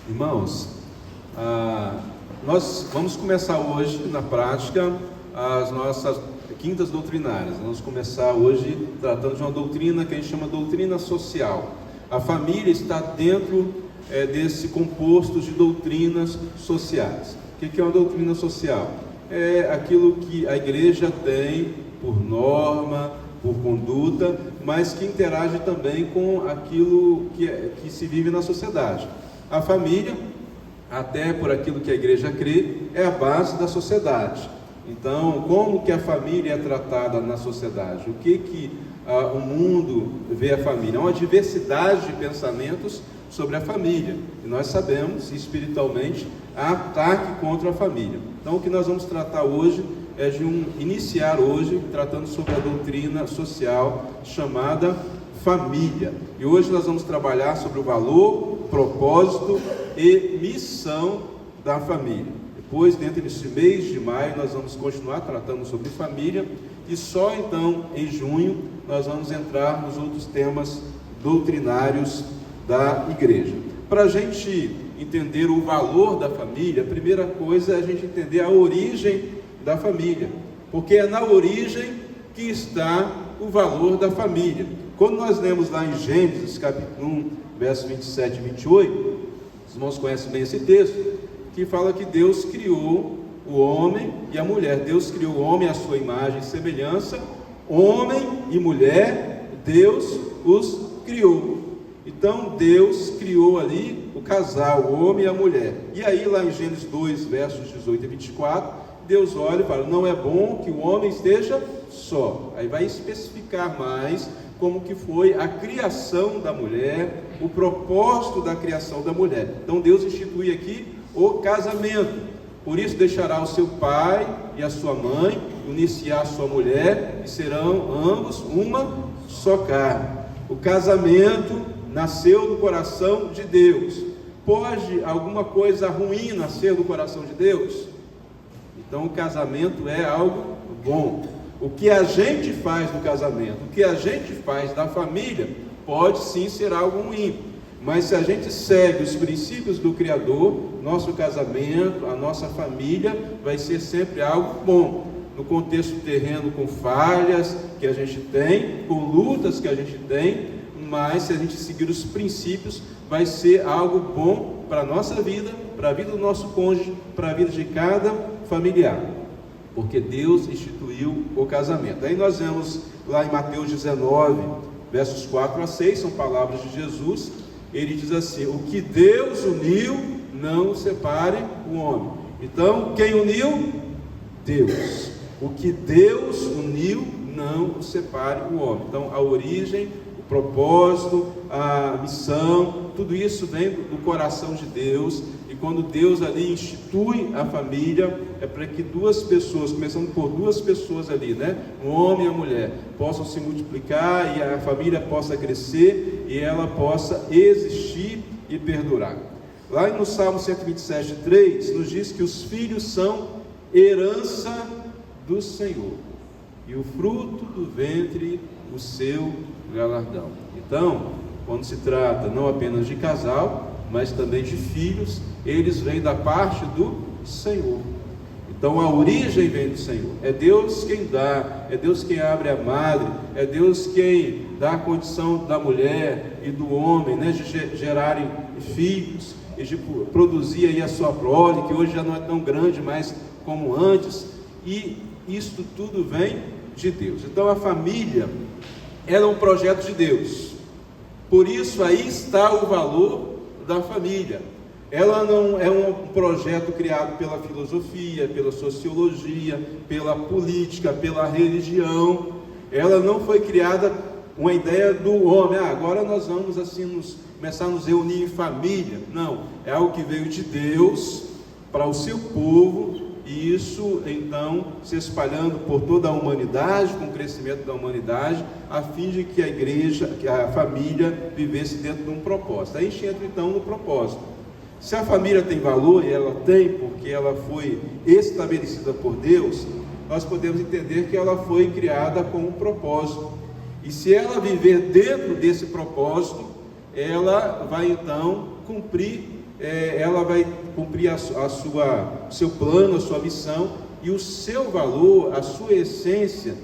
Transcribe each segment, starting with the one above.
Irmãos, nós vamos começar hoje na prática as nossas quintas doutrinárias. Vamos começar hoje tratando de uma doutrina que a gente chama de doutrina social. A família está dentro desse composto de doutrinas sociais. O que é uma doutrina social? É aquilo que a igreja tem por norma, por conduta, mas que interage também com aquilo que se vive na sociedade. A família, até por aquilo que a igreja crê, é a base da sociedade. Então, como que a família é tratada na sociedade? O que o mundo vê a família? Há uma diversidade de pensamentos sobre a família. E nós sabemos, espiritualmente, há ataque contra a família. Então, o que nós vamos tratar hoje é iniciar hoje, tratando sobre a doutrina social chamada família. E hoje nós vamos trabalhar sobre o valor, propósito e missão da família. Depois, dentro desse mês de maio, nós vamos continuar tratando sobre família e só então, em junho, nós vamos entrar nos outros temas doutrinários da igreja. Para a gente entender o valor da família, a primeira coisa é a gente entender a origem da família, porque é na origem que está o valor da família. Quando nós lemos lá em Gênesis, capítulo 1, versos 27 e 28, os irmãos conhecem bem esse texto, que fala que Deus criou o homem e a mulher. Deus criou o homem à sua imagem e semelhança, homem e mulher, Deus os criou. Então Deus criou ali o casal, o homem e a mulher. E aí lá em Gênesis 2, versos 18 e 24, Deus olha e fala, não é bom que o homem esteja só. Aí vai especificar mais como que foi a criação da mulher, o propósito da criação da mulher. Então Deus institui aqui o casamento. Por isso deixará o seu pai e a sua mãe, unir-se à sua mulher, e serão ambos uma só carne. O casamento nasceu do coração de Deus. Pode alguma coisa ruim nascer do coração de Deus? Então o casamento é algo bom. O que a gente faz no casamento, o que a gente faz da família, pode sim ser algo ruim. Mas se a gente segue os princípios do Criador, nosso casamento, a nossa família, vai ser sempre algo bom. No contexto terreno, com falhas que a gente tem, com lutas que a gente tem, mas se a gente seguir os princípios, vai ser algo bom para a nossa vida, para a vida do nosso cônjuge, para a vida de cada familiar, porque Deus instituiu o casamento. Aí nós vemos lá em Mateus 19, versos 4 a 6, são palavras de Jesus. Ele diz assim, o que Deus uniu, não separe o homem. Então, quem uniu? Deus. O que Deus uniu, não separe o homem. Então, a origem, o propósito, a missão, tudo isso vem do coração de Deus. E quando Deus ali institui a família, é para que duas pessoas, começando por duas pessoas ali, né? Um homem e a mulher, possam se multiplicar e a família possa crescer e ela possa existir e perdurar. Lá no Salmo 127, 3, nos diz que os filhos são herança do Senhor e o fruto do ventre, o seu galardão. Então, quando se trata não apenas de casal, mas também de filhos, eles vêm da parte do Senhor. Então a origem vem do Senhor. É Deus quem dá, é Deus quem abre a madre, é Deus quem dá a condição da mulher e do homem, né, de gerarem filhos e de produzir aí a sua prole, que hoje já não é tão grande mais como antes. E isto tudo vem de Deus. Então a família, ela é um projeto de Deus. Por isso aí está o valor da família. Ela não é um projeto criado pela filosofia, pela sociologia, pela política, pela religião. Ela não foi criada uma ideia do homem, agora nós vamos assim começar a nos reunir em família. Não, é algo que veio de Deus para o seu povo, e isso então se espalhando por toda a humanidade, com o crescimento da humanidade, a fim de que a igreja, que a família vivesse dentro de um propósito. Aí a gente entra então no propósito. Se a família tem valor, e ela tem, porque ela foi estabelecida por Deus, nós podemos entender que ela foi criada com um propósito. E se ela viver dentro desse propósito, ela vai então cumprir ela vai cumprir o seu plano, a sua missão, e o seu valor, a sua essência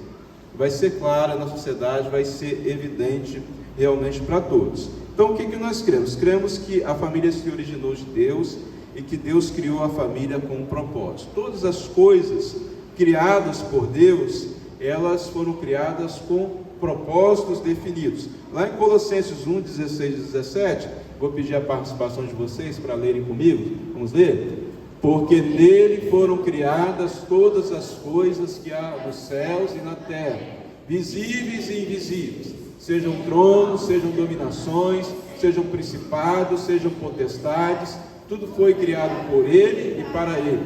vai ser clara na sociedade, vai ser evidente realmente para todos. Então, o que nós cremos? Cremos que a família se originou de Deus e que Deus criou a família com um propósito. Todas as coisas criadas por Deus, elas foram criadas com propósitos definidos. Lá em Colossenses 1, 16 e 17, vou pedir a participação de vocês para lerem comigo. Vamos ler? Porque nele foram criadas todas as coisas que há nos céus e na terra, visíveis e invisíveis, sejam tronos, sejam dominações, sejam principados, sejam potestades, tudo foi criado por ele e para ele.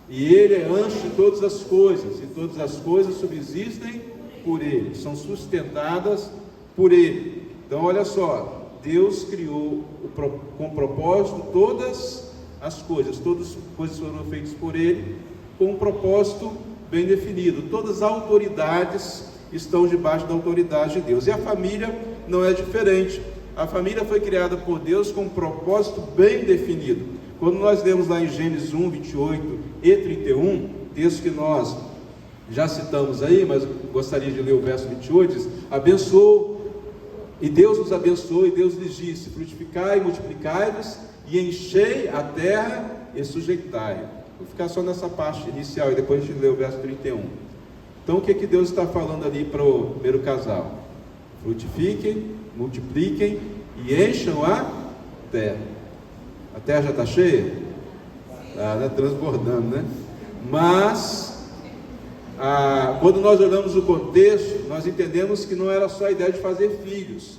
E ele é antes de todas as coisas, e todas as coisas subsistem por ele, são sustentadas por ele. Então olha só, Deus criou com propósito todas as coisas foram feitas por ele, com um propósito bem definido. Todas as autoridades estão debaixo da autoridade de Deus, e a família não é diferente. A família foi criada por Deus com um propósito bem definido. Quando nós lemos lá em Gênesis 1, 28 e 31, texto que nós já citamos aí, mas gostaria de ler o verso 28, diz: abençoou, e Deus os abençoou, e Deus lhes disse: frutificai e multiplicai-vos, e enchei a terra e sujeitai. Vou ficar só nessa parte inicial, e depois a gente lê o verso 31. Então o que Deus está falando ali para o primeiro casal? Frutifiquem, multipliquem e encham a terra. A terra já está cheia? Está transbordando, né? Mas quando nós olhamos o contexto, nós entendemos que não era só a ideia de fazer filhos,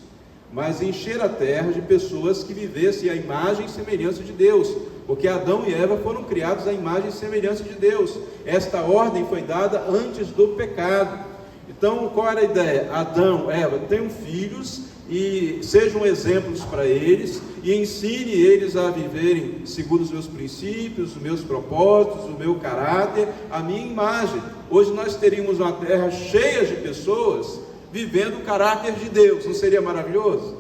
mas encher a terra de pessoas que vivessem a imagem e semelhança de Deus, porque Adão e Eva foram criados à imagem e semelhança de Deus. Esta ordem foi dada antes do pecado. Então, qual era a ideia? Adão, Eva, tenham filhos e sejam exemplos para eles, e ensine eles a viverem segundo os meus princípios, os meus propósitos, o meu caráter, a minha imagem. Hoje nós teríamos uma terra cheia de pessoas vivendo o caráter de Deus, não seria maravilhoso?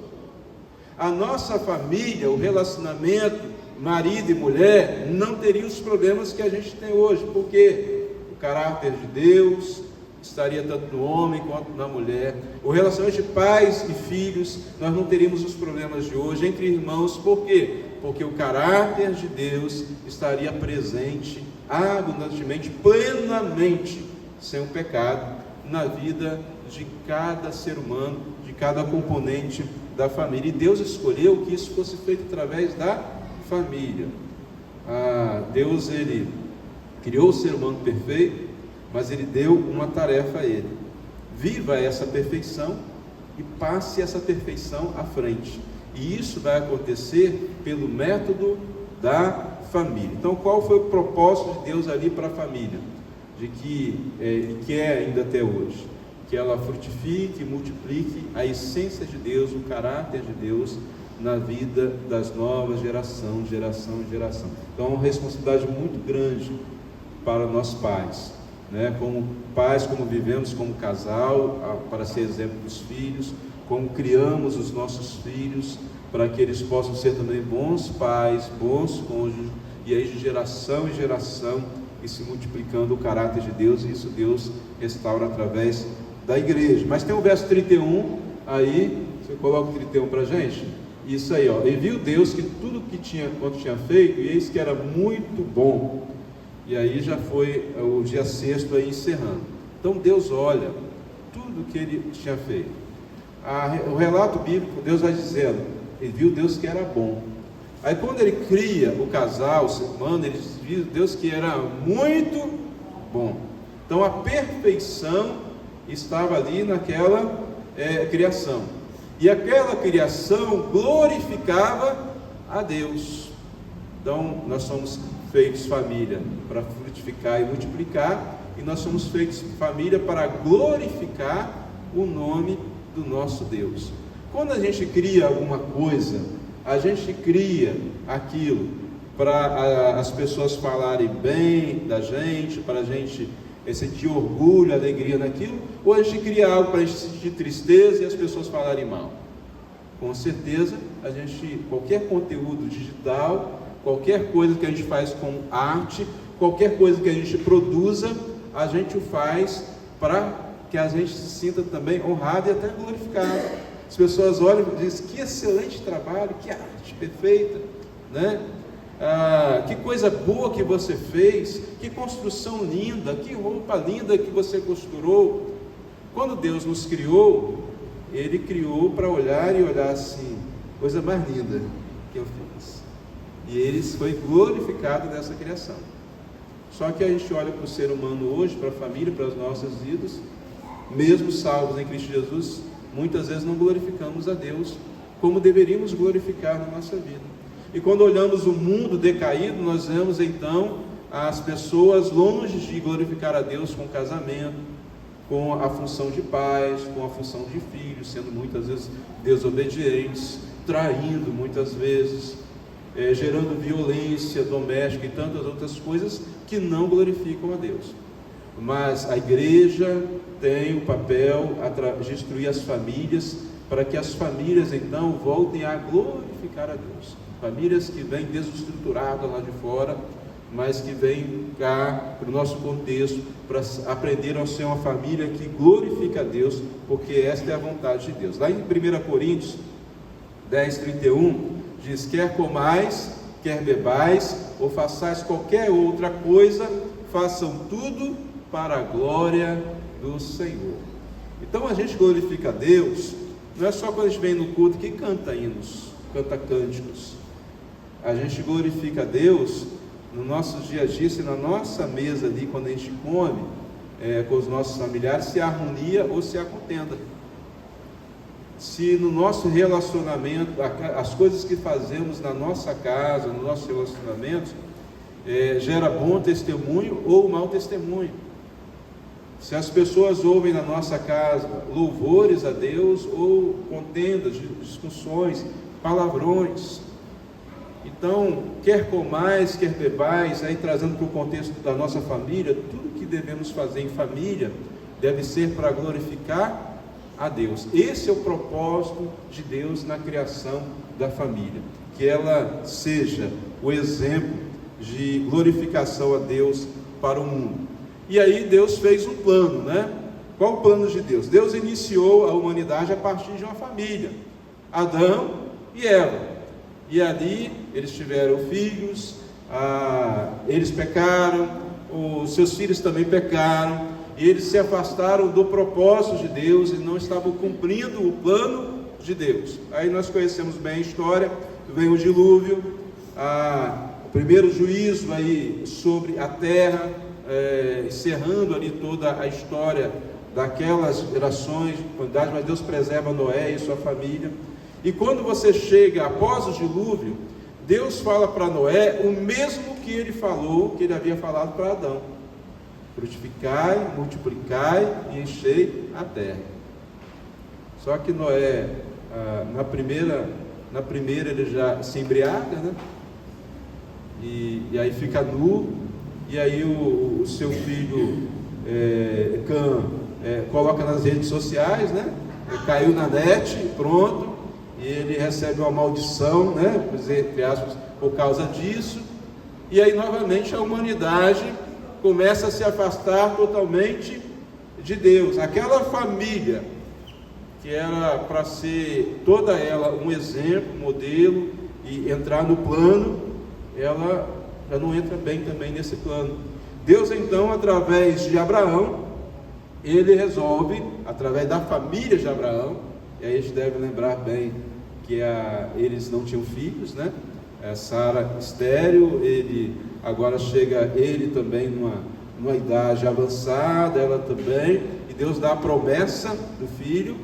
A nossa família, o relacionamento marido e mulher, não teria os problemas que a gente tem hoje, porque o caráter de Deus estaria tanto no homem quanto na mulher. O relacionamento de pais e filhos, nós não teríamos os problemas de hoje entre irmãos. Por quê? Porque o caráter de Deus estaria presente abundantemente, plenamente, sem o pecado, na vida de cada ser humano, de cada componente da família. E Deus escolheu que isso fosse feito através da família. Deus, ele criou o ser humano perfeito, mas ele deu uma tarefa a ele: viva essa perfeição e passe essa perfeição à frente. E isso vai acontecer pelo método da família. Então, qual foi o propósito de Deus ali para a família? De que ele quer ainda até hoje, que ela frutifique e multiplique a essência de Deus, o caráter de Deus na vida das novas geração em geração. Então, é uma responsabilidade muito grande para nós pais, né? Como pais, como vivemos como casal, para ser exemplo dos filhos, como criamos os nossos filhos, para que eles possam ser também bons pais, bons cônjuges, e aí de geração em geração, e se multiplicando o caráter de Deus, e isso Deus restaura através da igreja. Mas tem o verso 31, aí, você coloca o 31 para a gente? Isso aí, ó: e viu Deus que tudo que quanto tinha feito, e eis que era muito bom. E aí já foi o dia sexto aí encerrando. Então Deus olha tudo que ele tinha feito. O relato bíblico, Deus vai dizendo, ele viu Deus que era bom. Aí quando ele cria o casal, o ser humano, ele viu Deus que era muito bom. Então a perfeição estava ali naquela criação. E aquela criação glorificava a Deus. Então nós somos feitos família para frutificar e multiplicar, e nós somos feitos família para glorificar o nome do nosso Deus. Quando a gente cria alguma coisa, a gente cria aquilo para as pessoas falarem bem da gente, para a gente sentir orgulho, alegria naquilo, ou a gente cria algo para a gente sentir tristeza e as pessoas falarem mal? Com certeza, qualquer conteúdo digital, qualquer coisa que a gente faz com arte, qualquer coisa que a gente produza, a gente o faz para que a gente se sinta também honrado e até glorificado. As pessoas olham e dizem: que excelente trabalho, que arte perfeita, né? Que coisa boa que você fez, que construção linda, que roupa linda que você costurou. Quando Deus nos criou, Ele criou para olhar e olhar assim: coisa mais linda que eu fiz. E Ele foi glorificado nessa criação. Só que a gente olha para o ser humano hoje, para a família, para as nossas vidas, mesmo salvos em Cristo Jesus, muitas vezes não glorificamos a Deus como deveríamos glorificar na nossa vida. E quando olhamos o mundo decaído, nós vemos então as pessoas longe de glorificar a Deus com casamento, com a função de pais, com a função de filhos, sendo muitas vezes desobedientes, traindo muitas vezes, gerando violência doméstica e tantas outras coisas que não glorificam a Deus. Mas a igreja tem o papel de instruir as famílias, para que as famílias então voltem a glorificar a Deus. Famílias que vêm desestruturadas lá de fora, mas que vêm cá para o nosso contexto, para aprender a ser uma família que glorifica a Deus, porque esta é a vontade de Deus. Lá em 1 Coríntios 10:31 diz: quer comais, quer bebais, ou façais qualquer outra coisa, façam tudo para a glória do Senhor. Então a gente glorifica a Deus, não é só quando a gente vem no culto que canta hinos, canta cânticos. A gente glorifica a Deus no nosso dia a dia, se na nossa mesa ali, quando a gente come com os nossos familiares, se há harmonia ou se há contenda. Se no nosso relacionamento, as coisas que fazemos na nossa casa, no nosso relacionamento, gera bom testemunho ou mau testemunho. Se as pessoas ouvem na nossa casa louvores a Deus ou contendas, discussões, palavrões. Então, quer comais, quer bebais, aí trazendo para o contexto da nossa família, tudo que devemos fazer em família deve ser para glorificar a Deus. Esse é o propósito de Deus na criação da família, que ela seja o exemplo de glorificação a Deus para o mundo. E aí Deus fez um plano, né? Qual o plano de Deus? Deus iniciou a humanidade a partir de uma família, Adão e Eva. E ali eles tiveram filhos, eles pecaram, os seus filhos também pecaram, e eles se afastaram do propósito de Deus e não estavam cumprindo o plano de Deus. Aí nós conhecemos bem a história, vem o dilúvio, o primeiro juízo aí sobre a terra, encerrando ali toda a história daquelas gerações, mas Deus preserva Noé e sua família. E quando você chega após o dilúvio, Deus fala para Noé o mesmo que ele falou, que ele havia falado para Adão: frutificai, multiplicai e enchei a terra. Só que Noé, na primeira ele já se embriaga, né? E aí fica nu, e aí o seu filho Cã coloca nas redes sociais, né? Caiu na net, pronto. E ele recebe uma maldição, né, entre aspas, por causa disso. E aí novamente a humanidade começa a se afastar totalmente de Deus. Aquela família que era para ser toda ela um exemplo, modelo e entrar no plano, ela já não entra bem também nesse plano. Deus então, através de Abraão, ele resolve, através da família de Abraão, e aí a gente deve lembrar bem que eles não tinham filhos, né? Sara estéril, agora chega ele também numa idade avançada, ela também, e Deus dá a promessa do filho,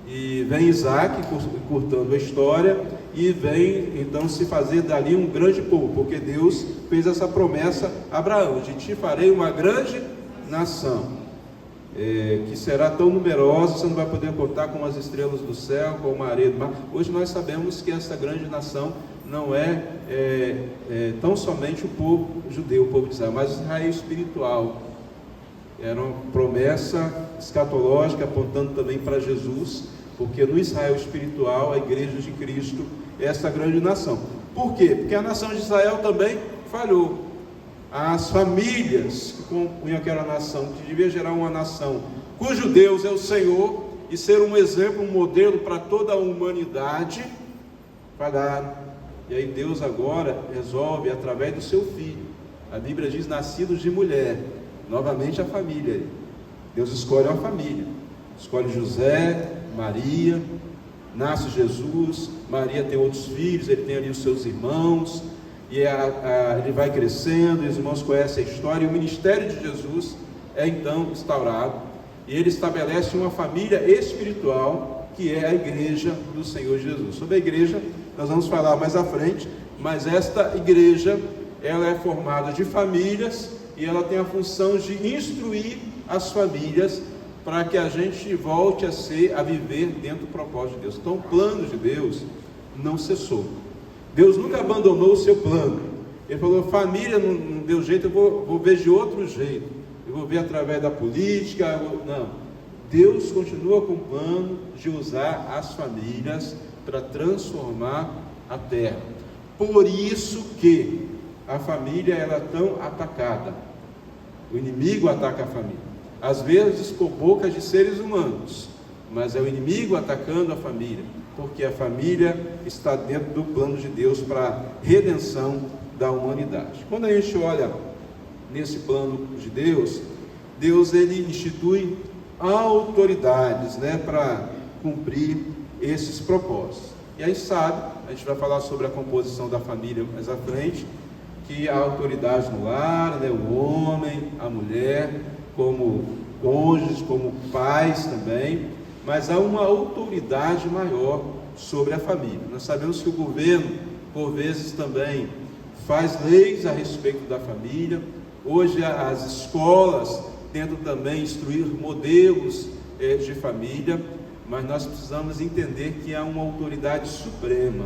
e vem Isaac, cortando a história, e vem então se fazer dali um grande povo, porque Deus fez essa promessa a Abraão: de ti farei uma grande nação. Que será tão numerosa, você não vai poder contar com as estrelas do céu, com a areia do mar. Hoje nós sabemos que essa grande nação não é tão somente o povo judeu, o povo de Israel, mas Israel espiritual. Era uma promessa escatológica, apontando também para Jesus, porque no Israel espiritual, a igreja de Cristo é essa grande nação. Por quê? Porque a nação de Israel também falhou. As famílias que compunham aquela nação, que devia gerar uma nação cujo Deus é o Senhor e ser um exemplo, um modelo para toda a humanidade, falharam. E aí Deus agora resolve através do seu filho. A Bíblia diz nascidos de mulher. Novamente a família. Deus escolhe uma família. Escolhe José, Maria, nasce Jesus, Maria tem outros filhos, ele tem ali os seus irmãos, e ele vai crescendo, e os irmãos conhecem a história, e o ministério de Jesus é então instaurado, e ele estabelece uma família espiritual, que é a igreja do Senhor Jesus. Sobre a igreja nós vamos falar mais à frente, mas esta igreja, ela é formada de famílias, e ela tem a função de instruir as famílias, para que a gente volte a viver dentro do propósito de Deus. Então o plano de Deus não cessou. Deus nunca abandonou o seu plano. Ele falou, família não deu jeito, eu vou ver de outro jeito. Eu vou ver através da política. Não. Deus continua com o plano de usar as famílias para transformar a terra. Por isso que a família ela é tão atacada. O inimigo ataca a família. Às vezes por bocas de seres humanos, mas é o inimigo atacando a família, porque a família está dentro do plano de Deus para a redenção da humanidade. Quando a gente olha nesse plano de Deus, Deus ele institui autoridades, para cumprir esses propósitos. E aí a gente vai falar sobre a composição da família mais à frente, que a autoridade no lar, o homem, a mulher, como cônjuges, como pais também, mas há uma autoridade maior sobre a família. Nós sabemos que o governo, por vezes, também faz leis a respeito da família. Hoje as escolas tentam também instruir modelos de família, mas nós precisamos entender que há uma autoridade suprema.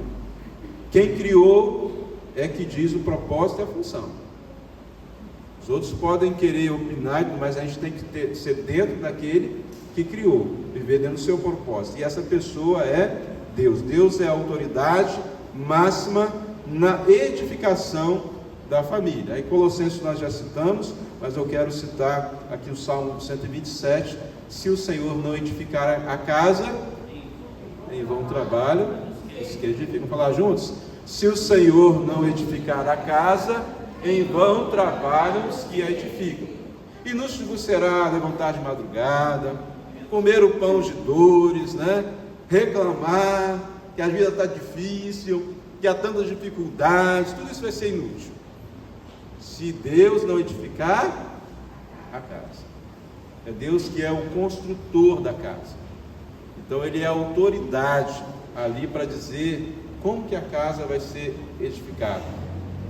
Quem criou é que diz o propósito e a função. Os outros podem querer opinar, mas a gente tem que ser dentro daquele que criou, viver dentro do seu propósito. E essa pessoa é Deus. Deus é a autoridade máxima na edificação da família. Aí Colossenses nós já citamos, mas eu quero citar aqui o Salmo 127. Se o Senhor não edificar a casa, em vão trabalho, os que edificam. Vamos falar juntos? Se o Senhor não edificar a casa, em vão trabalham os que a edificam. E nos será levantar de madrugada, comer o pão de dores, reclamar que a vida está difícil, que há tantas dificuldades, tudo isso vai ser inútil, se Deus não edificar a casa. É Deus que é o construtor da casa. Então ele é a autoridade ali para dizer como que a casa vai ser edificada.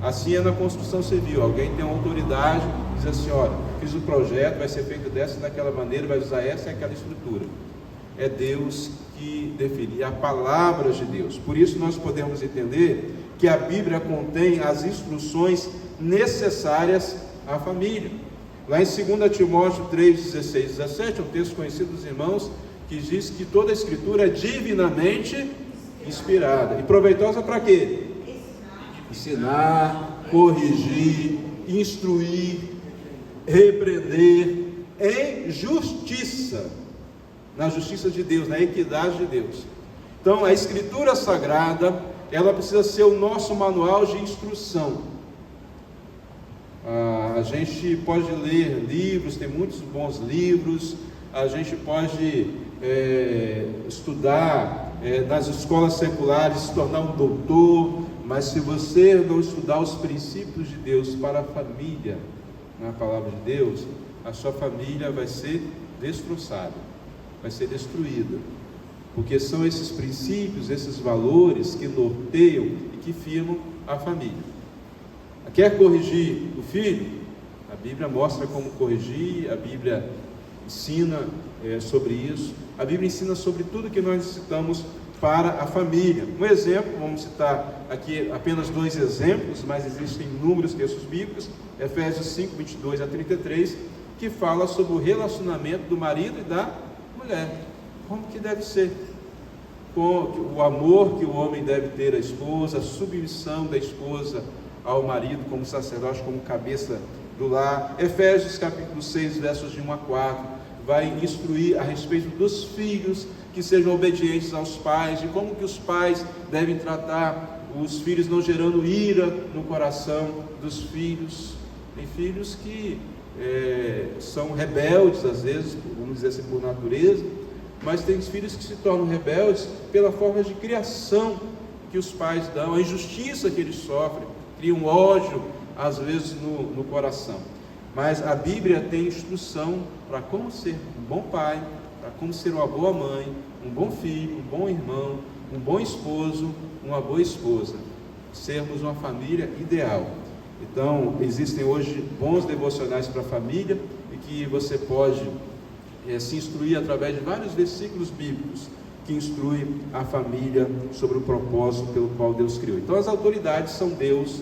Assim é na construção civil, alguém tem uma autoridade, diz assim, olha, fiz um projeto, vai ser feito dessa e daquela maneira, vai usar essa e aquela estrutura. É Deus que define, a palavra de Deus. Por isso nós podemos entender que a Bíblia contém as instruções necessárias à família. Lá em 2 Timóteo 3, 16 e 17, é um texto conhecido dos irmãos, que diz que toda a escritura é divinamente inspirada. E proveitosa para quê? Ensinar, corrigir, instruir, repreender em justiça, na justiça de Deus, na equidade de Deus. Então a escritura sagrada, ela precisa ser o nosso manual de instrução. A gente pode ler livros, tem muitos bons livros, a gente pode estudar nas escolas seculares, se tornar um doutor, mas se você não estudar os princípios de Deus para a família, na palavra de Deus, a sua família vai ser destroçada, vai ser destruída, porque são esses princípios, esses valores que norteiam e que firmam a família. Quer corrigir o filho? A Bíblia mostra como corrigir, a Bíblia ensina sobre isso, a Bíblia ensina sobre tudo que nós necessitamos para a família. Um exemplo, vamos citar aqui apenas 2 exemplos, mas existem inúmeros textos bíblicos, Efésios 5, 22 a 33, que fala sobre o relacionamento do marido e da mulher, como que deve ser. com o amor que o homem deve ter à esposa, a submissão da esposa ao marido como sacerdote, como cabeça do lar. Efésios capítulo 6, versos de 1 a 4, vai instruir a respeito dos filhos que sejam obedientes aos pais, de como que os pais devem tratar os filhos, não gerando ira no coração dos filhos. Tem filhos que são rebeldes, às vezes, vamos dizer assim, por natureza, mas tem filhos que se tornam rebeldes pela forma de criação que os pais dão, a injustiça que eles sofrem, criam ódio, às vezes, no coração. Mas a Bíblia tem instrução para como ser um bom pai, para como ser uma boa mãe, um bom filho, um bom irmão, um bom esposo, uma boa esposa, sermos uma família ideal. Então, existem hoje bons devocionais para a família, e que você pode se instruir através de vários versículos bíblicos que instruem a família sobre o propósito pelo qual Deus criou. Então, as autoridades são Deus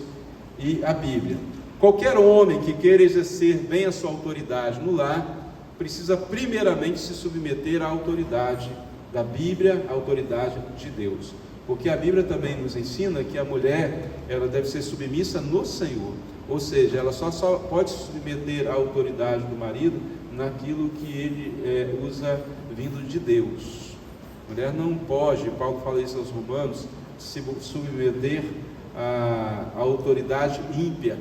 e a Bíblia. Qualquer homem que queira exercer bem a sua autoridade no lar, precisa primeiramente se submeter à autoridade da Bíblia, à autoridade de Deus. Porque a Bíblia também nos ensina que a mulher, ela deve ser submissa no Senhor. Ou seja, ela só pode se submeter à autoridade do marido naquilo que ele usa vindo de Deus. A mulher não pode, Paulo fala isso aos Romanos, se submeter à autoridade ímpia,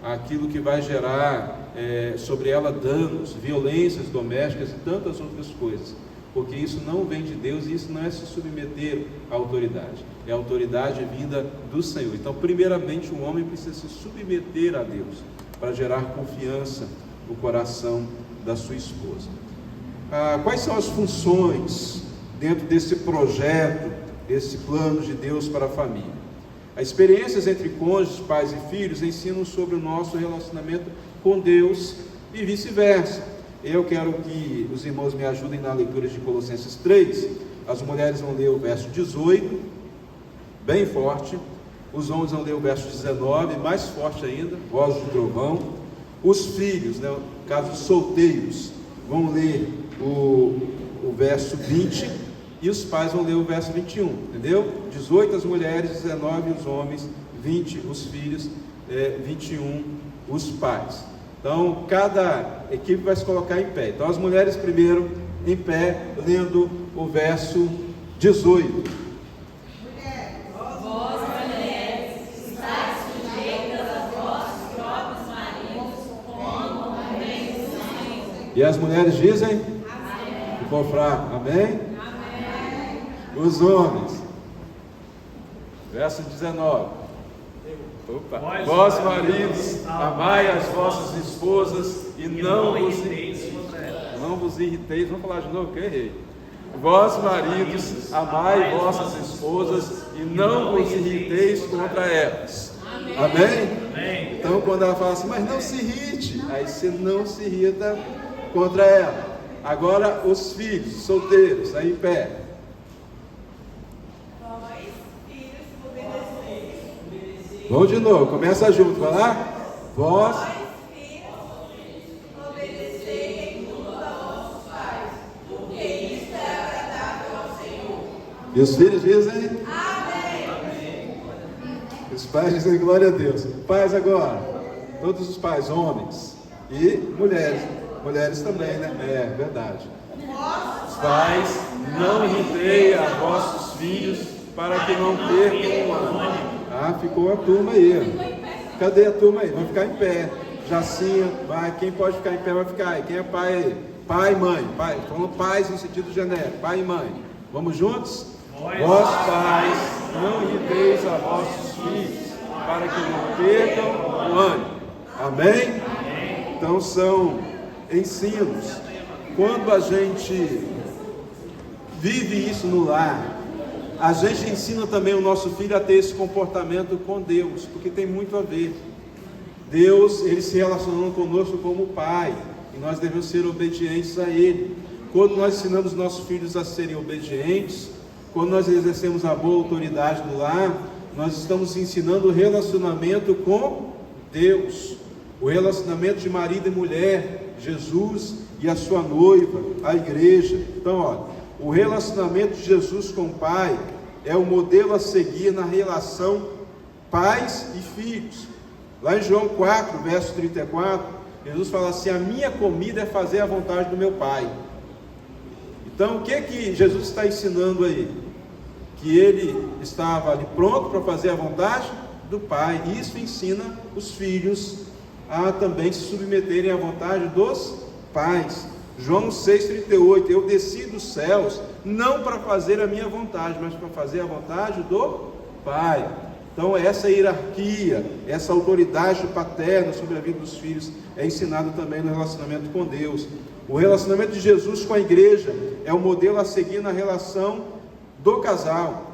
aquilo que vai gerar sobre ela danos, violências domésticas e tantas outras coisas. Porque isso não vem de Deus, e isso não é se submeter à autoridade, é a autoridade vinda do Senhor. Então, primeiramente, o homem precisa se submeter a Deus, para gerar confiança no coração da sua esposa. Quais são as funções dentro desse projeto, desse plano de Deus para a família? As experiências entre cônjuges, pais e filhos ensinam sobre o nosso relacionamento com Deus e vice-versa. Eu quero que os irmãos me ajudem na leitura de Colossenses 3. As mulheres vão ler o verso 18, bem forte. Os homens vão ler o verso 19, mais forte ainda, voz de trovão. Os filhos, no caso os solteiros, vão ler o verso 20, e os pais vão ler o verso 21, entendeu? 18 as mulheres, 19 os homens, 20 os filhos, 21 os pais. Então, cada equipe vai se colocar em pé. Então, as mulheres primeiro em pé, lendo o verso 18. Mulheres, vós mulheres, estáis sujeitas a vossos próprios maridos, como também o Senhor. E as mulheres dizem? Amém. Ficou fraco, amém? Amém. Os homens, verso 19. Vós maridos, amai as vossas esposas e não vos irriteis. Vamos falar de novo que eu errei. Vós maridos, amai vossas esposas e não vos irriteis contra elas. Amém? Então, quando ela fala assim, mas não se irrite, aí você não se irrita contra ela. Agora, os filhos solteiros, aí em pé. Vamos de novo, começa junto, vai lá. Vós, obedecei em tudo a vossos pais, porque isto é agradável ao Senhor. e os filhos dizem? Amém. Os pais dizem glória a Deus. Pais agora, todos os pais, homens e mulheres. Mulheres também, né? É verdade. Os pais, não irritei a vossos filhos, para que não percam o ânimo. Ficou a turma aí. Cadê a turma aí? Vamos ficar em pé. Jacinha, vai. Quem pode ficar em pé vai ficar aí. Quem é pai aí? Pai e mãe. Pai. Falando pais no sentido genérico. Pai e mãe. Vamos juntos? Vós pais, não irriteis a vossos filhos, para que não percam o ânimo. Amém? Então são ensinos. Quando a gente vive isso no lar, a gente ensina também o nosso filho a ter esse comportamento com Deus, porque tem muito a ver. Deus, Ele se relacionando conosco como Pai, e nós devemos ser obedientes a Ele. Quando nós ensinamos nossos filhos a serem obedientes, quando nós exercemos a boa autoridade no lar, nós estamos ensinando o relacionamento com Deus, o relacionamento de marido e mulher, Jesus e a sua noiva, a igreja. Então, olha, O relacionamento de Jesus com o Pai é o modelo a seguir na relação pais e filhos. Lá em João 4, verso 34, Jesus fala assim: a minha comida é fazer a vontade do meu Pai. Então, o que Jesus está ensinando aí? Que ele estava ali pronto para fazer a vontade do Pai. E isso ensina os filhos a também se submeterem à vontade dos pais. João 6,38: eu desci dos céus não para fazer a minha vontade, mas para fazer a vontade do Pai. Então essa hierarquia, essa autoridade paterna sobre a vida dos filhos é ensinada também no relacionamento com Deus. O relacionamento de Jesus com a igreja é o modelo a seguir na relação do casal.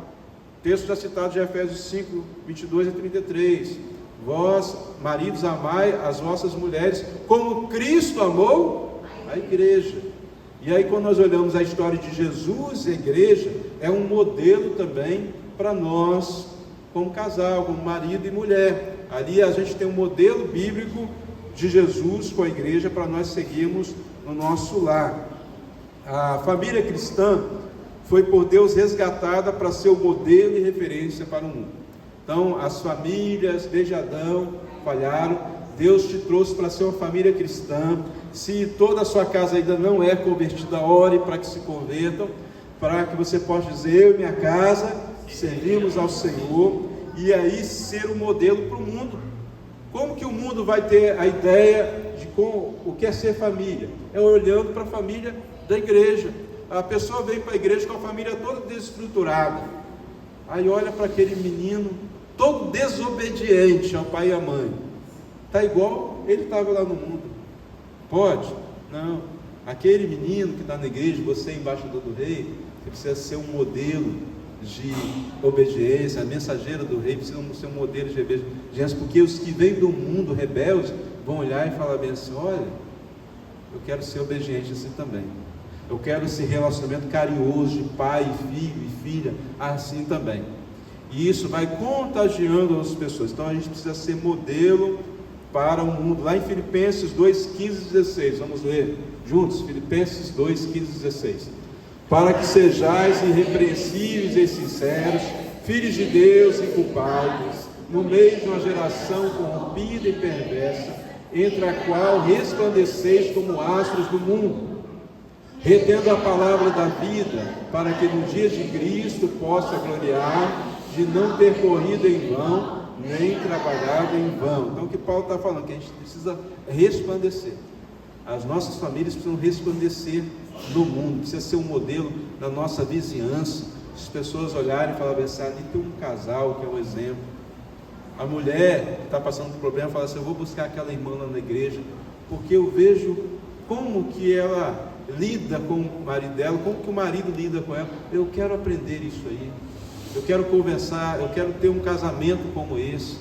O texto já citado de Efésios 5, 22 a 33. Vós, maridos, amai as vossas mulheres como Cristo amou a igreja. E aí, quando nós olhamos a história de Jesus e a igreja, é um modelo também para nós, como casal, como marido e mulher. Ali a gente tem um modelo bíblico de Jesus com a igreja para nós seguirmos no nosso lar. A família cristã foi por Deus resgatada para ser o modelo e referência para o mundo. Então, as famílias desde Adão falharam. Deus te trouxe para ser uma família cristã. Se toda a sua casa ainda não é convertida, ore para que se convertam, para que você possa dizer: eu e minha casa servimos ao Senhor, e aí ser um modelo para o mundo. Como que o mundo vai ter a ideia de o que é ser família? É olhando para a família da igreja. A pessoa vem para a igreja com a família toda desestruturada, aí olha para aquele menino todo desobediente ao pai e à mãe, está igual ele estava lá no mundo. Pode? Não. Aquele menino que está na igreja, você é embaixador do rei, você precisa ser um modelo de obediência, a mensageira do rei precisa ser um modelo de obediência, porque os que vêm do mundo rebelde vão olhar e falar bem assim: olha, eu quero ser obediente assim também, eu quero esse relacionamento carinhoso de pai, filho e filha assim também. E isso vai contagiando as pessoas. Então a gente precisa ser modelo para o mundo. Lá em Filipenses 2, 15 e 16, vamos ler juntos, Filipenses 2, 15 e 16. Para que sejais irrepreensíveis e sinceros, filhos de Deus inculpáveis, no meio de uma geração corrompida e perversa, entre a qual resplandeceis como astros do mundo, retendo a palavra da vida, para que no dia de Cristo possa gloriar de não ter corrido em vão, nem trabalhado em vão. Então o que Paulo está falando? Que a gente precisa resplandecer. As nossas famílias precisam resplandecer no mundo, precisa ser um modelo na nossa vizinhança. As pessoas olharem e falarem assim: ali tem um casal que é um exemplo. A mulher que está passando por problema fala assim: eu vou buscar aquela irmã lá na igreja, porque eu vejo como que ela lida com o marido dela, como que o marido lida com ela. Eu quero aprender isso aí, eu quero conversar, eu quero ter um casamento como esse,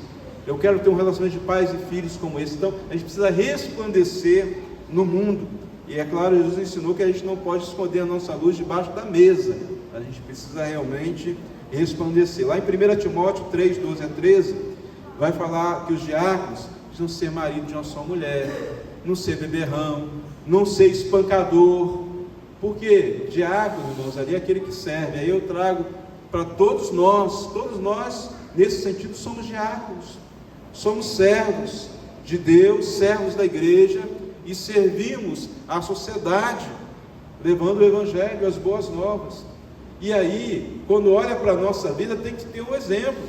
eu quero ter um relacionamento de pais e filhos como esse. Então a gente precisa resplandecer no mundo. E é claro, Jesus ensinou que a gente não pode esconder a nossa luz debaixo da mesa, a gente precisa realmente resplandecer. Lá em 1 Timóteo 3, 12 a 13, vai falar que os diáconos precisam ser marido de uma só mulher, não ser beberrão, não ser espancador. Porque diácono, irmãos, ali é aquele que serve. Aí eu trago para todos nós nesse sentido somos diáconos, somos servos de Deus, servos da igreja, e servimos a sociedade, levando o evangelho, as boas novas. E aí, quando olha para a nossa vida, tem que ter um exemplo,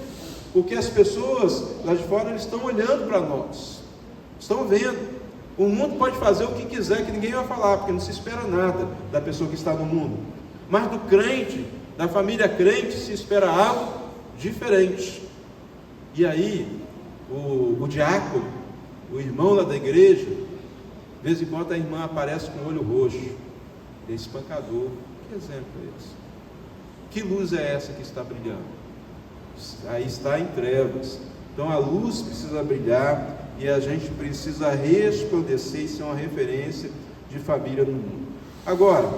porque as pessoas lá de fora eles estão olhando para nós, estão vendo. O mundo pode fazer o que quiser, que ninguém vai falar, porque não se espera nada da pessoa que está no mundo. Mas do crente, da família crente, se espera algo diferente. E aí, o diácono, o irmão lá da igreja, de vez em quando a irmã aparece com o olho roxo, é espancador. Que exemplo é esse? Que luz é essa que está brilhando? Aí está em trevas. Então a luz precisa brilhar, e a gente precisa resplandecer e ser uma referência de família no mundo. Agora,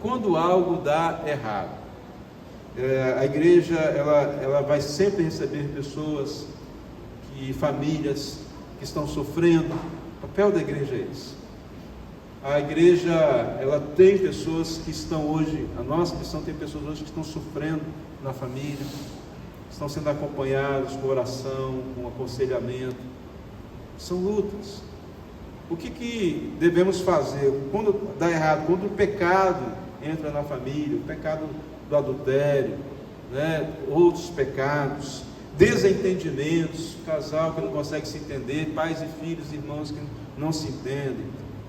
quando algo dá errado, a igreja ela vai sempre receber pessoas, famílias que estão sofrendo. O papel da igreja é esse. A igreja, ela tem pessoas que estão hoje, a nossa missão tem pessoas hoje que estão sofrendo na família, estão sendo acompanhados com oração, com aconselhamento. São lutas. O que devemos fazer quando dá errado, quando o pecado entra na família, o pecado do adultério, né? Outros pecados, desentendimentos, casal que não consegue se entender, pais e filhos, irmãos que não se entendem,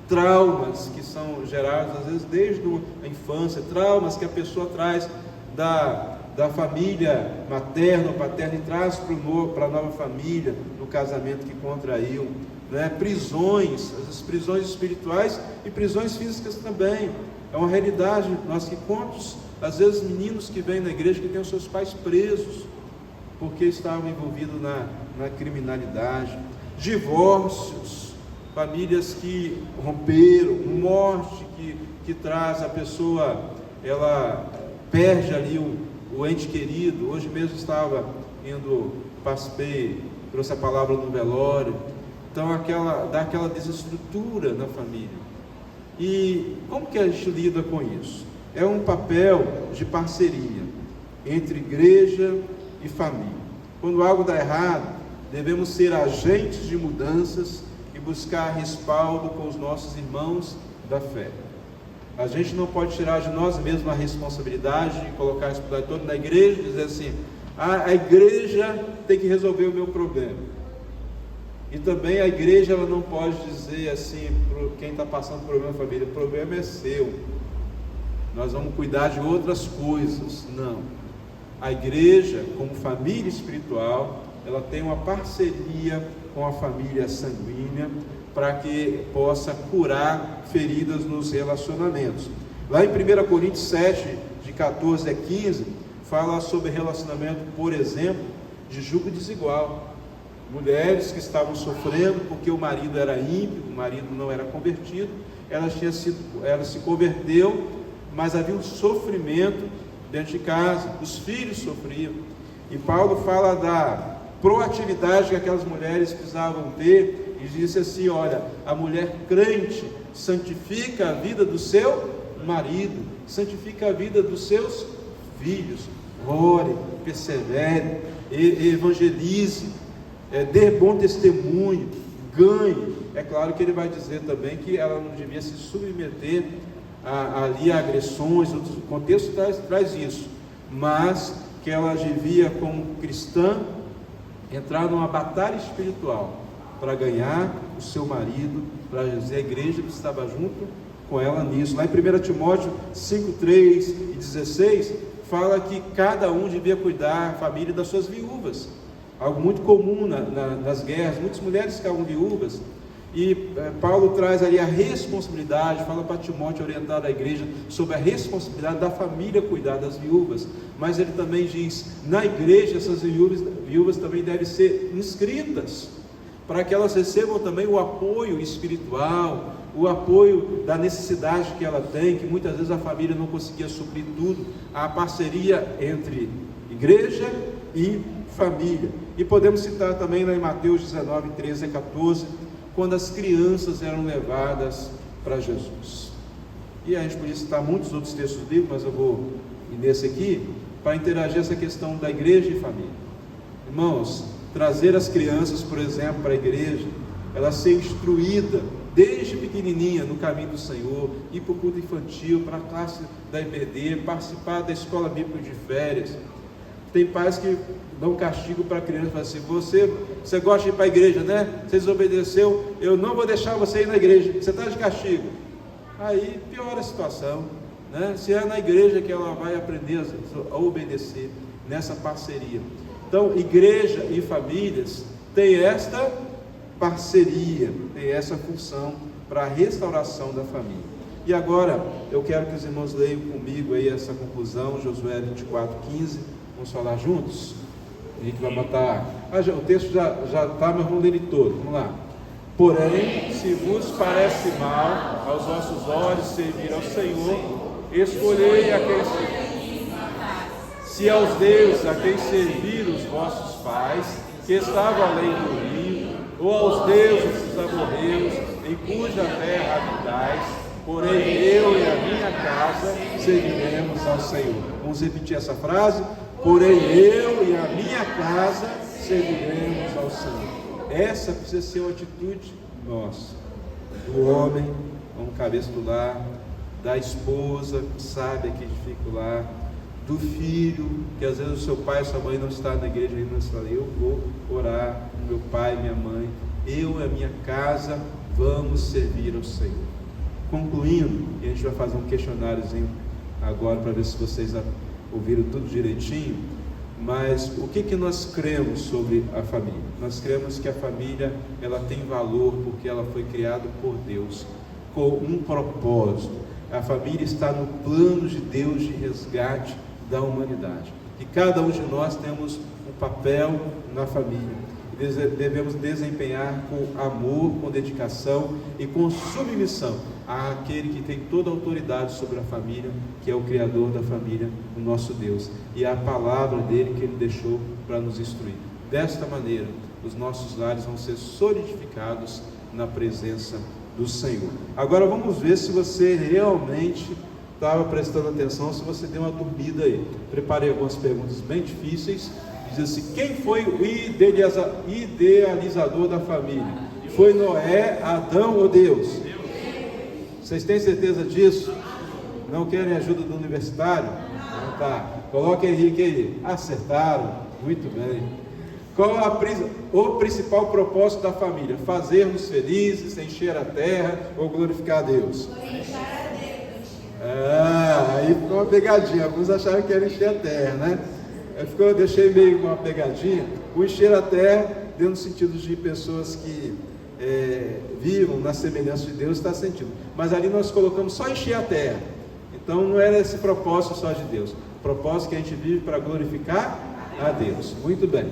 traumas que são gerados às vezes desde a infância, traumas que a pessoa traz da família materna ou paterna e traz para a nova família, no casamento que contraiu, né? Prisões, às vezes prisões espirituais e prisões físicas também. É uma realidade. Nós que quantos, às vezes, meninos que vêm na igreja que têm os seus pais presos porque estavam envolvidos na criminalidade, divórcios, famílias que romperam, morte que traz a pessoa, ela perde ali o ente querido. Hoje mesmo estava participei, trouxe a palavra no velório. Então dá aquela desestrutura na família. E como que a gente lida com isso? É um papel de parceria entre igreja e família. Quando algo dá errado, devemos ser agentes de mudanças e buscar respaldo com os nossos irmãos da fé. A gente não pode tirar de nós mesmos a responsabilidade de colocar a responsabilidade toda na igreja e dizer assim: a igreja tem que resolver o meu problema. E também a igreja, ela não pode dizer assim para quem está passando por problema na família: o problema é seu, nós vamos cuidar de outras coisas. Não. A igreja, como família espiritual, ela tem uma parceria com a família sanguínea para que possa curar feridas nos relacionamentos. Lá em 1 Coríntios 7, de 14 a 15, fala sobre relacionamento, por exemplo, de jugo desigual. Mulheres que estavam sofrendo porque o marido era ímpio, o marido não era convertido, ela se converteu, mas havia um sofrimento dentro de casa, os filhos sofriam. E Paulo fala da proatividade que aquelas mulheres precisavam ter, e disse assim: olha, a mulher crente santifica a vida do seu marido, santifica a vida dos seus filhos. Ore, persevere, evangelize, dê bom testemunho, ganhe. É claro que ele vai dizer também que ela não devia se submeter ali a agressões. O contexto traz isso, mas que ela devia, como cristã, entrar numa batalha espiritual para ganhar o seu marido, para dizer a igreja que estava junto com ela nisso. Lá em 1 Timóteo 5, 3 e 16, fala que cada um devia cuidar, a família, das suas viúvas. Algo muito comum nas guerras, muitas mulheres ficavam viúvas. E Paulo traz ali a responsabilidade, fala para Timóteo orientar a igreja sobre a responsabilidade da família cuidar das viúvas. Mas ele também diz, na igreja essas viúvas também devem ser inscritas, para que elas recebam também o apoio espiritual, o apoio da necessidade que ela tem, que muitas vezes a família não conseguia suprir tudo. A parceria entre igreja e família. E podemos citar também lá em Mateus 19, 13 a 14, quando as crianças eram levadas para Jesus. E a gente podia citar muitos outros textos do livro, mas eu vou ir nesse aqui, para interagir essa questão da igreja e família. Irmãos, trazer as crianças, por exemplo, para a igreja, ela ser instruída desde pequenininha no caminho do Senhor, ir para o culto infantil, para a classe da IBD, participar da escola bíblica de férias. Tem pais que dão castigo para a criança, falam assim: você gosta de ir para a igreja, né? Você desobedeceu, eu não vou deixar você ir na igreja, você está de castigo. Aí piora a situação, né? Se é na igreja que ela vai aprender a obedecer, nessa parceria. Então, igreja e famílias têm esta parceria, tem essa função para a restauração da família. E agora, eu quero que os irmãos leiam comigo aí essa conclusão, Josué 24, 15, vamos falar juntos? A gente vai botar, o texto já está, mas vamos ler ele todo, vamos lá. Porém, se vos parece mal aos vossos olhos servir ao Senhor, escolhei a quem servir. Se aos deuses a quem serviram os vossos pais, que estavam além do rio, ou aos deuses dos amorreus, em cuja terra habitais, porém eu e a minha casa serviremos ao Senhor. Vamos repetir essa frase? Porém eu e a minha casa serviremos ao Senhor. Essa precisa ser uma atitude nossa, do homem, como cabeça do lar, da esposa, que sabe que edifica o lar, do filho, que às vezes o seu pai e sua mãe não estão na igreja ainda, mas fala, eu vou orar com meu pai e minha mãe, eu e a minha casa vamos servir ao Senhor. Concluindo, e a gente vai fazer um questionáriozinho agora para ver se vocês ouviram tudo direitinho, mas o que nós cremos sobre a família? Nós cremos que a família, ela tem valor porque ela foi criada por Deus com um propósito. A família está no plano de Deus de resgate da humanidade. E cada um de nós temos um papel na família. Devemos desempenhar com amor, com dedicação e com submissão àquele que tem toda a autoridade sobre a família, que é o Criador da família, o nosso Deus, e a palavra dele que ele deixou para nos instruir. Desta maneira, os nossos lares vão ser solidificados na presença do Senhor. Agora vamos ver se você realmente estava prestando atenção, se você deu uma dormida aí. Preparei algumas perguntas bem difíceis. Diz assim: quem foi o idealizador da família? Foi Noé, Adão ou Deus? Vocês têm certeza disso? Não querem ajuda do universitário? Não, tá. Coloca Henrique aí. Acertaram. Muito bem. Qual o principal propósito da família? Fazer-nos felizes, encher a terra ou glorificar a Deus? Aí ficou uma pegadinha. Alguns acharam que era encher a terra, né? Eu deixei meio uma pegadinha. O encher a terra deu no sentido de pessoas que vivam na semelhança de Deus, está sentindo. Mas ali nós colocamos só encher a terra. Então não era esse propósito só de Deus. O propósito que a gente vive para glorificar a Deus. Muito bem.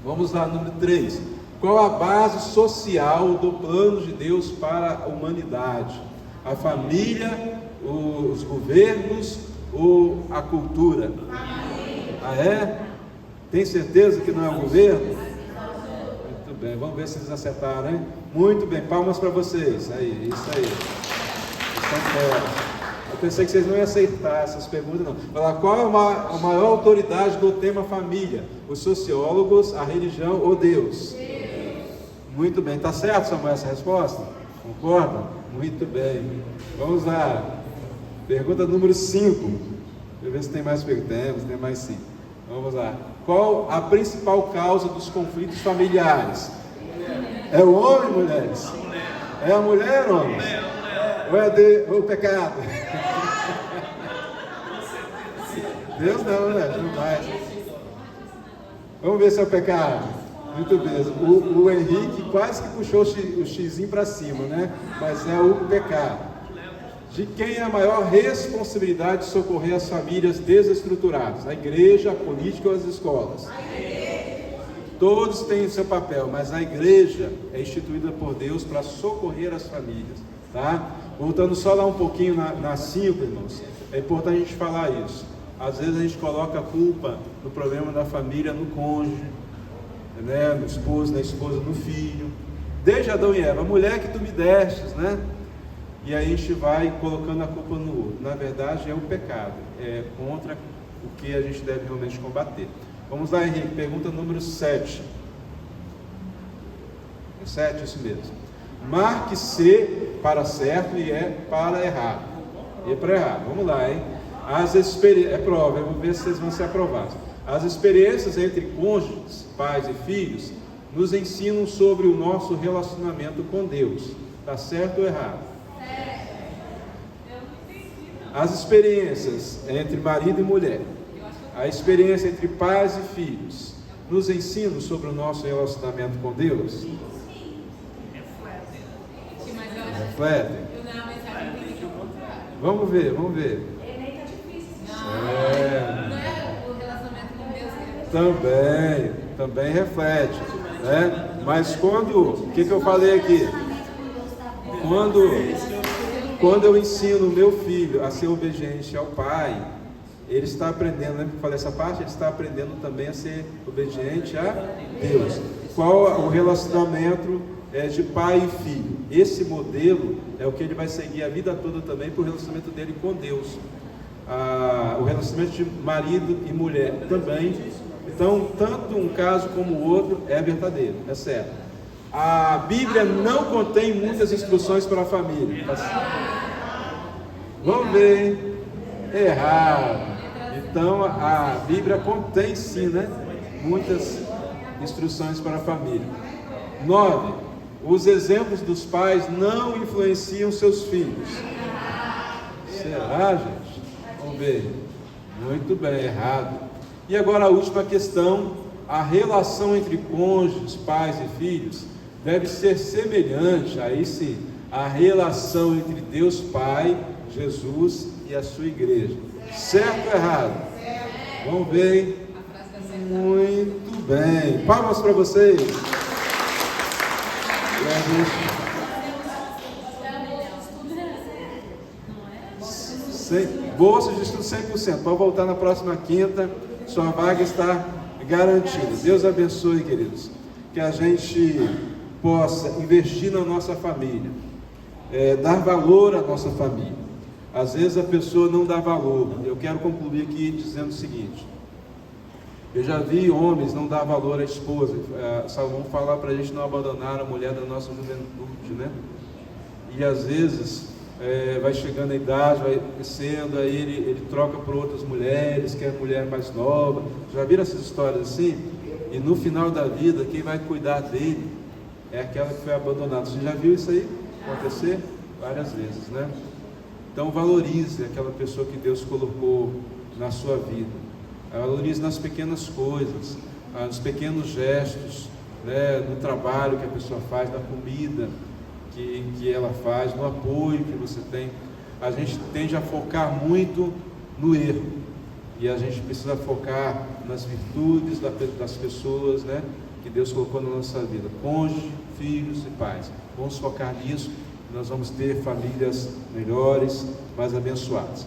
Vamos lá, número 3. Qual a base social do plano de Deus para a humanidade? A família, os governos ou a cultura? Ah, é? Tem certeza que não é o governo? Muito bem, vamos ver se eles acertaram, hein? Muito bem, palmas para vocês. Aí, isso aí. Eu pensei que vocês não iam aceitar essas perguntas, não. Falar, qual é a maior autoridade do tema família? Os sociólogos, a religião ou Deus? Muito bem, está certo, Samuel, essa resposta? Concorda? Muito bem. Vamos lá. Pergunta número 5. Deixa eu ver se tem mais perguntas. Tem mais 5. Vamos lá. Qual a principal causa dos conflitos familiares? É o homem, mulheres? É a mulher, homens? Ou o pecado? Deus não, né? Não vai. Vamos ver se é o pecado. Muito bem. O Henrique quase que puxou o xizinho para cima, né? Mas é o pecado. De quem é a maior responsabilidade de socorrer as famílias desestruturadas? A igreja, a política ou as escolas? Todos têm o seu papel, mas a igreja é instituída por Deus para socorrer as famílias, tá? Voltando só lá um pouquinho na 5, irmãos, é importante a gente falar isso. Às vezes a gente coloca a culpa do problema da família no cônjuge, né? No esposo, na esposa, no filho. Desde Adão e Eva, a mulher que tu me destes, né? E aí a gente vai colocando a culpa no outro. Na verdade é o pecado, é contra o que a gente deve realmente combater. Vamos lá, Henrique, pergunta número 7. É 7, isso mesmo. Marque C para certo e E para errado. E para errado, vamos lá, hein? É prova, eu vou ver se vocês vão ser aprovados. As experiências entre cônjuges, pais e filhos nos ensinam sobre o nosso relacionamento com Deus. Está certo ou errado? As experiências entre marido e mulher, a experiência entre pais e filhos, nos ensinam sobre o nosso relacionamento com Deus? Refletem. Vamos ver. Também reflete, né? Mas o que eu falei aqui? Quando eu ensino o meu filho a ser obediente ao pai, ele está aprendendo, lembra que eu falei essa parte? Ele está aprendendo também a ser obediente a Deus. Qual o relacionamento de pai e filho. Esse modelo é o que ele vai seguir a vida toda também para o relacionamento dele com Deus. O relacionamento de marido e mulher também. Então, tanto um caso como o outro é verdadeiro, é certo. A Bíblia não contém muitas instruções para a família. Vamos ver. Errado. Então, a Bíblia contém sim, né? Muitas instruções para a família. 9. Os exemplos dos pais não influenciam seus filhos. Será, gente? Vamos ver. Muito bem, errado. E agora a última questão: a relação entre cônjuges, pais e filhos deve ser semelhante, aí sim, à relação entre Deus Pai, Jesus e a sua igreja. Certo ou errado? Vamos ver. Muito bem. Palmas para vocês. Bolsa de estudo 100%. Pode voltar na próxima quinta. Sua vaga está garantida. Deus abençoe, queridos. Que a gente possa investir na nossa família, dar valor à nossa família. Às vezes a pessoa não dá valor. Eu quero concluir aqui dizendo o seguinte: eu já vi homens não dar valor à esposa. Salomão fala para a gente não abandonar a mulher da nossa juventude, né? E às vezes vai chegando a idade, vai crescendo, aí ele troca por outras mulheres, quer mulher mais nova. Já viram essas histórias assim? E no final da vida, quem vai cuidar dele é aquela que foi abandonada. Você já viu isso aí acontecer? Várias vezes, né? Então valorize aquela pessoa que Deus colocou na sua vida. Valorize nas pequenas coisas, nos pequenos gestos, né? No trabalho que a pessoa faz, na comida que ela faz, no apoio que você tem. A gente tende a focar muito no erro, e a gente precisa focar nas virtudes das pessoas, né, que Deus colocou na nossa vida, cônjuge, filhos e pais. Vamos focar nisso, nós vamos ter famílias melhores, mais abençoadas.